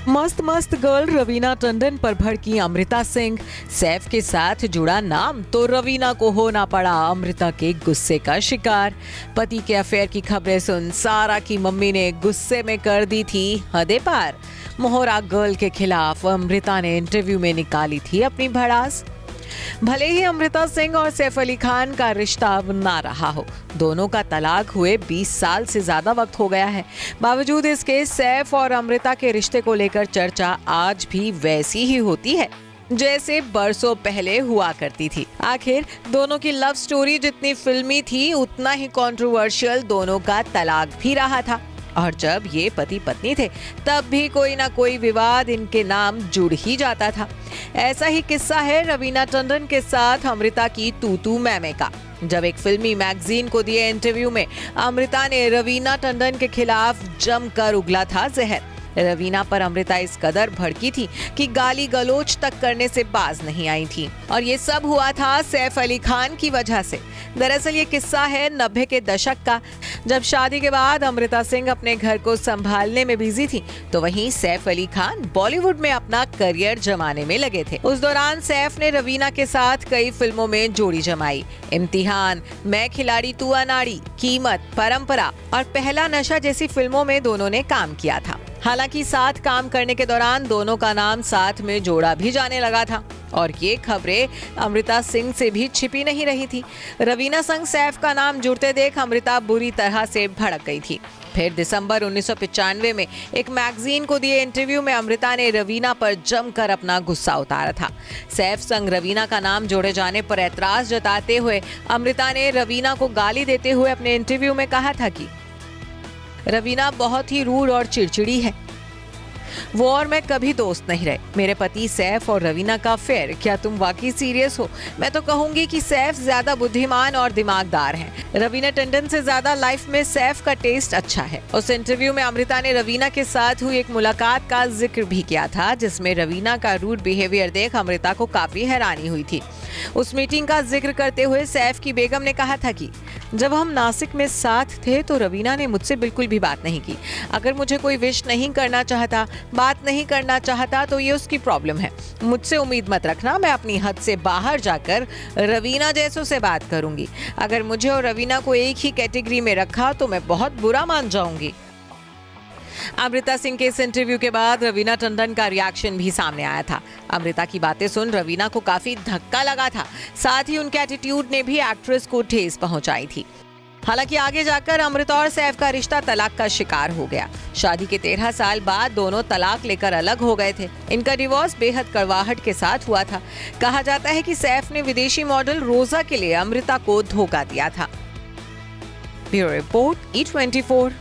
मस्त मस्त गर्ल रवीना टंडन पर भड़की अमृता सिंह। सैफ के साथ जुड़ा नाम तो रवीना को होना पड़ा अमृता के गुस्से का शिकार। पति के अफेयर की खबरें सुन सारा की मम्मी ने गुस्से में कर दी थी हदें पार। मोहरा गर्ल के खिलाफ अमृता ने इंटरव्यू में निकाली थी अपनी भड़ास। भले ही अमृता सिंह और सैफ अली खान का रिश्ता अब ना रहा हो, दोनों का तलाक हुए 20 साल से ज्यादा वक्त हो गया है, बावजूद इसके सैफ और अमृता के रिश्ते को लेकर चर्चा आज भी वैसी ही होती है जैसे बरसों पहले हुआ करती थी। आखिर दोनों की लव स्टोरी जितनी फिल्मी थी उतना ही कंट्रोवर्शियल दोनों का तलाक भी रहा था। और जब ये पति पत्नी थे तब भी कोई ना कोई विवाद इनके नाम जुड़ ही जाता था। ऐसा ही किस्सा है रवीना टंडन के साथ अमृता की तू मैमे का। जब एक फिल्मी मैगजीन को दिए इंटरव्यू में अमृता ने रवीना टंडन के खिलाफ जमकर उगला था जहर। रवीना पर अमृता इस कदर भड़की थी कि गाली गलोच तक करने से बाज नहीं आई थी। और ये सब हुआ था सैफ अली खान की वजह से। दरअसल ये किस्सा है 90 के दशक का, जब शादी के बाद अमृता सिंह अपने घर को संभालने में बिजी थी तो वहीं सैफ अली खान बॉलीवुड में अपना करियर जमाने में लगे थे। उस दौरान सैफ ने रवीना के साथ कई फिल्मों में जोड़ी जमाई। इम्तिहान, मैं खिलाड़ी तू अनाड़ी, कीमत, परंपरा और पहला नशा जैसी फिल्मों में दोनों ने काम किया था। हालांकि साथ काम करने के दौरान दोनों का नाम साथ में जोड़ा भी जाने लगा था और ये खबरें अमृता सिंह से भी छिपी नहीं रही थी। रवीना संग सैफ का नाम जुड़ते देख अमृता बुरी तरह से भड़क गई थी। फिर दिसंबर 1995 में एक मैगजीन को दिए इंटरव्यू में अमृता ने रवीना पर जमकर अपना गुस्सा उतारा था। सैफ संग रवीना का नाम जोड़े जाने पर ऐतराज जताते हुए अमृता ने रवीना को गाली देते हुए अपने इंटरव्यू में कहा था कि रवीना बहुत ही रूड और चिड़चिड़ी है, वो और मैं कभी दोस्त नहीं रहे। मेरे पति सैफ और रवीना का अफेयर, क्या तुम वाकई सीरियस हो? मैं तो कहूंगी कि सैफ ज्यादा बुद्धिमान और दिमागदार है। रवीना टंडन से ज्यादा लाइफ में सैफ का टेस्ट अच्छा है। उस इंटरव्यू में अमृता ने रवीना के साथ हुई एक मुलाकात का जिक्र भी किया था जिसमें रवीना का रूड बिहेवियर देख अमृता को काफी हैरानी हुई थी। उस मीटिंग का जिक्र करते हुए सैफ की बेगम ने कहा था कि जब हम नासिक में साथ थे तो रवीना ने मुझसे बिल्कुल भी बात नहीं की। अगर मुझे कोई विश नहीं करना चाहता, बात नहीं करना चाहता तो ये उसकी प्रॉब्लम है। मुझसे उम्मीद मत रखना मैं अपनी हद से बाहर जाकर रवीना जैसों से बात करूंगी। अगर मुझे और रवीना को एक ही कैटेगरी में रखा तो मैं बहुत बुरा मान जाऊंगी। अमृता सिंह के इस इंटरव्यू के बाद रवीना टंडन का रिएक्शन भी सामने आया था। अमृता की बातें सुन रवीना को काफी धक्का लगा था, साथ ही उनके एटीट्यूड ने भी एक्ट्रेस को ठेस पहुंचाई थी। हालांकि आगे जाकर अमृता और सैफ का रिश्ता तलाक का शिकार हो गया। शादी के 13 साल बाद दोनों तलाक लेकर अलग हो गए थे। इनका डिवोर्स बेहद कड़वाहट के साथ हुआ था। कहा जाता है कि सैफ ने विदेशी मॉडल रोजा के लिए अमृता को धोखा दिया था। Bureau report E24।